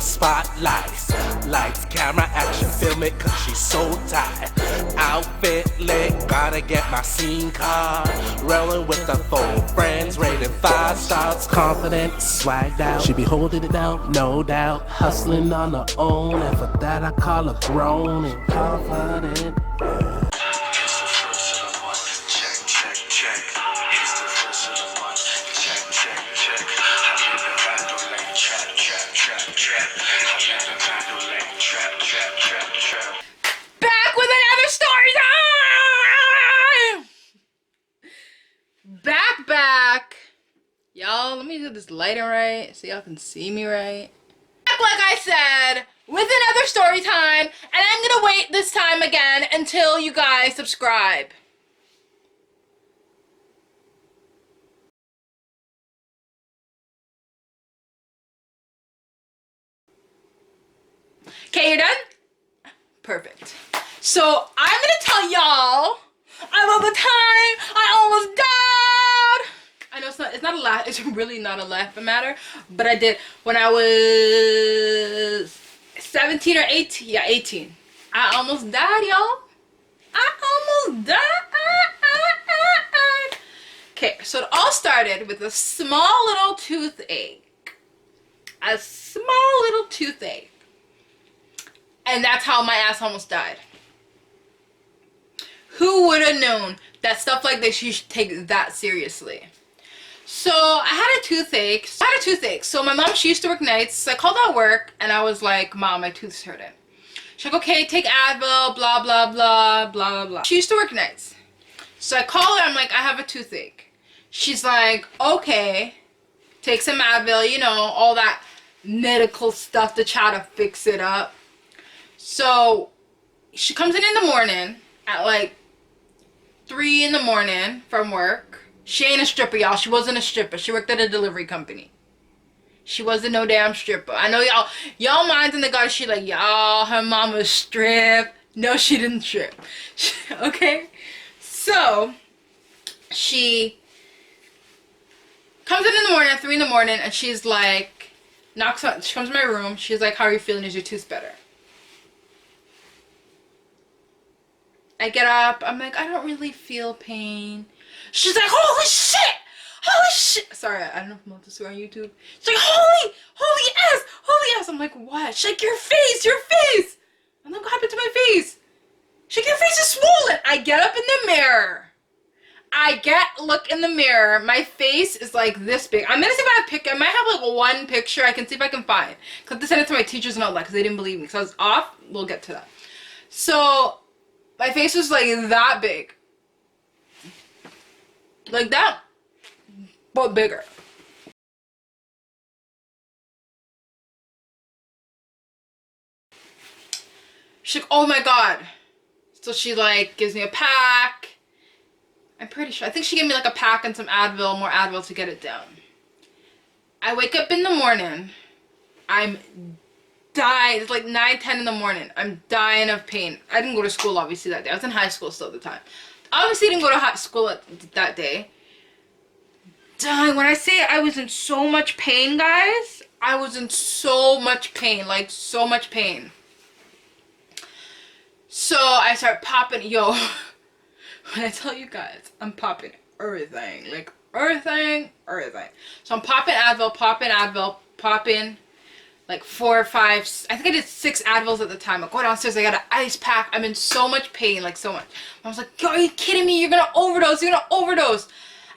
the spotlight. Lights, camera, action, film it cause she's so tight. Outfit lit, gotta get my scene card. Rolling with the full friends, rated 5 stars. Confident, swagged out, she be holding it down, no doubt. Hustling on her own, and for that I call her grown and confident. Back with another story time! Back. Y'all, let me get this lighting right so y'all can see me right. Back like I said, with another story time, and I'm gonna wait this time again until you guys subscribe. Okay, you're done? Perfect. So I'm gonna tell y'all about the time I almost died. I know it's not a laugh. It's really not a laughing matter, but I did when I was 17 or 18. Yeah, 18. I almost died, y'all. I almost died. Okay, so it all started with a small little toothache. A small little toothache. And that's how my ass almost died. Who would have known that stuff like this you should take that seriously? So I had a toothache. So my mom, she used to work nights. So I called out work and I was like, Mom, my tooth's hurting. She's like, okay, take Advil, blah, blah, blah, blah, blah, blah. She used to work nights. So I call her, I'm like, I have a toothache. She's like, okay, take some Advil, you know, all that medical stuff to try to fix it up. So she comes in the morning at like 3 in the morning from work. She ain't a stripper, y'all. She wasn't a stripper. She worked at a delivery company. She wasn't no damn stripper. I know y'all minds in the gutter. She like, y'all, her mama strip. No, she didn't strip. Okay? So she comes in the morning at 3 in the morning and she's like, she comes to my room. She's like, how are you feeling? Is your tooth better? I get up, I'm like, I don't really feel pain. She's like, holy shit! Holy shit! Sorry, I don't know if I'm allowed to swear on YouTube. She's like, holy ass! I'm like, what? She's like, your face! I'm like, what happened to my face? She's like, your face is swollen! I get up in the mirror. Look in the mirror. My face is like this big. I'm gonna see if I might have like one picture I can see if I can find. Cause I have to send it to my teachers and all that because they didn't believe me. Because I was off. We'll get to that. So my face was like that big. Like that, but bigger. She's like, oh my god. So she like gives me a pack. I'm pretty sure. I think she gave me like a pack and some Advil, more Advil to get it down. I wake up in the morning. I'm dying. It's like 9-10 in the morning. I'm dying of pain. I didn't go to school obviously that day. I was in high school still at the time. Obviously didn't go to high school that day. Dying. When I say I was in so much pain, guys, I was in so much pain. Like so much pain. So I start popping. Yo, when I tell you guys, I'm popping everything. Like everything. So I'm popping Advil, popping like 4 or 5, I think I did 6 Advils at the time. I go downstairs, I got an ice pack. I'm in so much pain, like so much. I was like, yo, are you kidding me? You're gonna overdose. I'm like,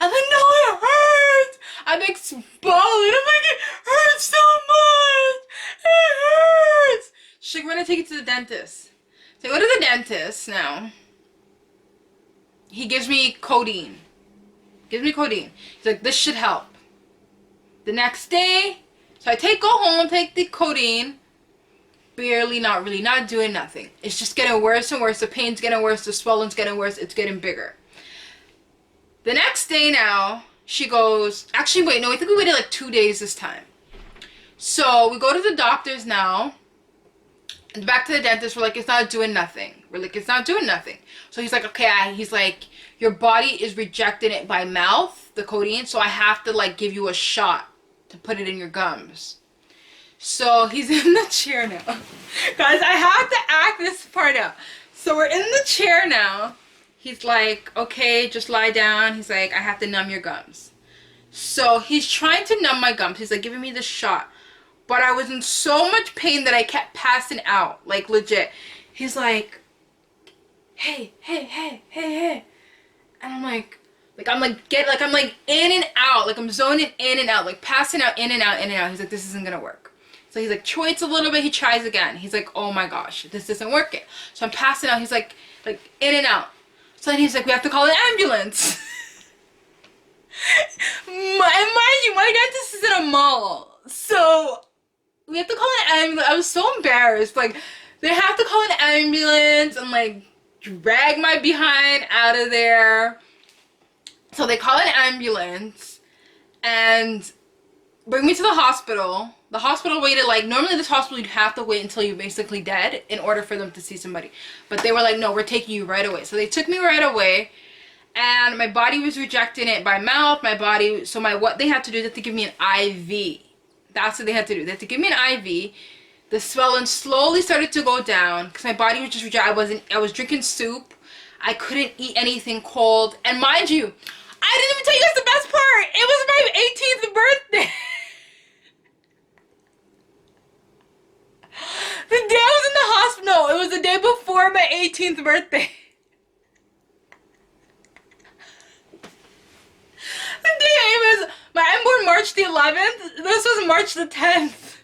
no, it hurts. I'm like bawling. I'm like, it hurts so much. It hurts. She's like, we're gonna take you to the dentist. So I go to the dentist now. He gives me codeine. He's like, this should help. The next day, so I go home, take the codeine. Barely, not really, not doing nothing. It's just getting worse and worse. The pain's getting worse. The swelling's getting worse. It's getting bigger. The next day now, she goes, actually, wait, no, I think we waited like 2 days this time. So we go to the doctors now. And back to the dentist. We're like, it's not doing nothing. So he's like, okay, he's like, your body is rejecting it by mouth, the codeine. So I have to like give you a shot to put it in your gums. So he's in the chair now. Guys, I have to act this part out. So we're in the chair now. He's like, okay, just lie down. He's like, I have to numb your gums. So he's trying to numb my gums. He's like giving me the shot. But I was in so much pain that I kept passing out. Like legit. He's like, hey. And I'm like I'm like in and out. Like I'm zoning in and out. Like passing out, in and out, in and out. He's like, this isn't gonna work. So he's like, waits a little bit. He tries again. He's like, oh my gosh, this isn't working. So I'm passing out. He's like in and out. So then he's like, we have to call an ambulance. And mind you, my dentist is in a mall. So we have to call an ambulance. I was so embarrassed. Like, they have to call an ambulance and like drag my behind out of there. So they call an ambulance and bring me to the hospital. The hospital waited, like, normally this hospital you'd have to wait until you're basically dead in order for them to see somebody. But they were like, no, we're taking you right away. So they took me right away. And my body was rejecting it by mouth. What they had to do is they had to give me an IV. That's what they had to do. They had to give me an IV. The swelling slowly started to go down because my body was just rejecting. I was drinking soup. I couldn't eat anything cold. And mind you, I didn't even tell you guys the best part. It was my 18th birthday. The day I was in the hospital. No, it was the day before my 18th birthday. The day I'm born March the 11th. This was March the 10th.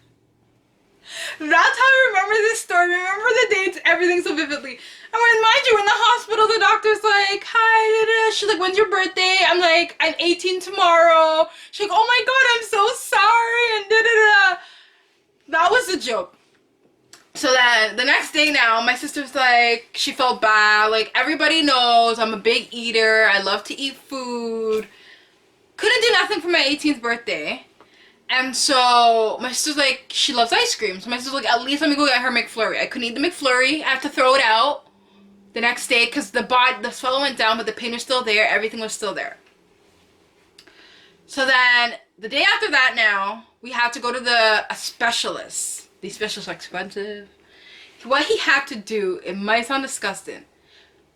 That's how I remember this story. Remember the dates, everything so vividly. And when, mind you, in the hospital, the doctor's like, hi, she's like, when's your birthday? I'm like, I'm 18 tomorrow. She's like, oh my god, I'm so sorry, and da-da-da. That was a joke. So then, the next day now, my sister's like, she felt bad. Like, everybody knows I'm a big eater. I love to eat food. Couldn't do nothing for my 18th birthday. And so my sister's like, she loves ice cream. So my sister's like, at least let me go get her McFlurry. I couldn't eat the McFlurry. I had to throw it out the next day because the swelling went down, but the pain was still there. Everything was still there. So then the day after that now, we had to go to a specialist. These specialists are expensive. What he had to do, it might sound disgusting,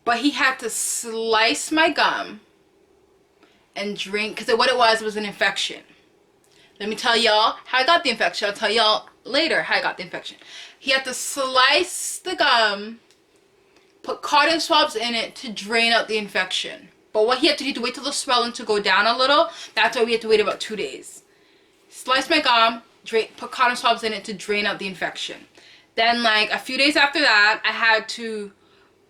but he had to slice my gum and drink, because what it was an infection. Let me tell y'all how I got the infection. I'll tell y'all later how I got the infection. He had to slice the gum, put cotton swabs in it to drain out the infection. But what he had to do to wait till the swelling to go down a little, that's why we had to wait about 2 days. Slice my gum, put cotton swabs in it to drain out the infection. Then like a few days after that, I had to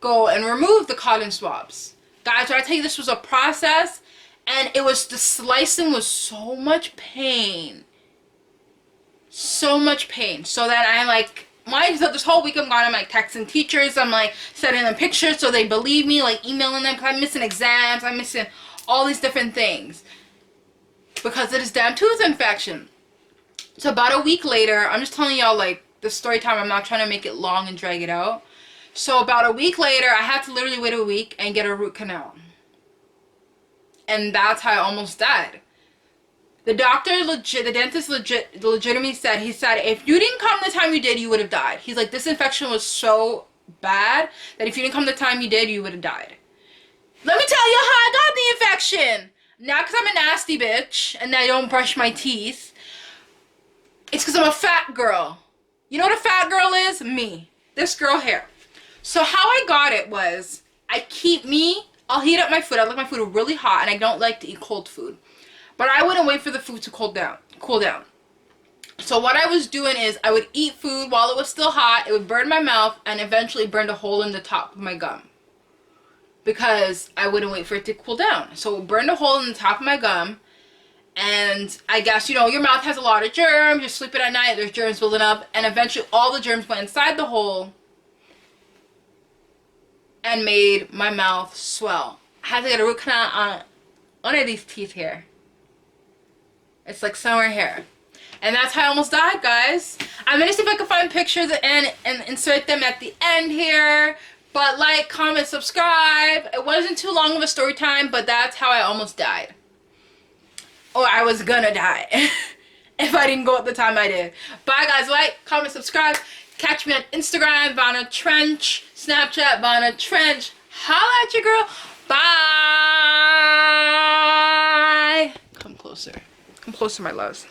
go and remove the cotton swabs. Guys, when I tell you this was a process, and the slicing was so much pain. So much pain. So then I like, this whole week I'm gone, I'm like texting teachers, I'm like sending them pictures so they believe me, like emailing them, because I'm missing exams, I'm missing all these different things. Because of this damn tooth infection. So about a week later, I'm just telling y'all like the story time, I'm not trying to make it long and drag it out. So about a week later, I had to literally wait a week and get a root canal. And that's how I almost died. The dentist legitimately said, if you didn't come the time you did, you would have died. He's like, this infection was so bad that if you didn't come the time you did, you would have died. Let me tell you how I got the infection. Not because I'm a nasty bitch and I don't brush my teeth. It's because I'm a fat girl. You know what a fat girl is? Me. This girl here. So how I got it was, I'll heat up my food. I like my food really hot, and I don't like to eat cold food. But I wouldn't wait for the food to cool down. So what I was doing is I would eat food while it was still hot. It would burn my mouth and eventually burn a hole in the top of my gum. Because I wouldn't wait for it to cool down. So it burned a hole in the top of my gum. And I guess, you know, your mouth has a lot of germs. You're sleeping at night. There's germs building up. And eventually all the germs went inside the hole and made my mouth swell. I had to get a root canal on one of these teeth here. It's like somewhere here. And that's how I almost died, guys. I'm gonna see if I can find pictures and insert them at the end here. But like, comment, subscribe. It wasn't too long of a story time, but that's how I almost died. Or I was gonna die. if I didn't go at the time I did. Bye guys, like, comment, subscribe. Catch me on Instagram, Vanna Trench, Snapchat, Vanna Trench. Holla at your girl. Bye. Come closer. Come closer, my loves.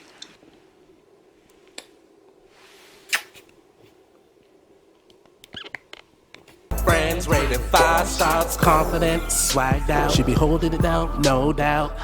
Friends rated 5 stars, confident, swagged out. She be holding it down, no doubt.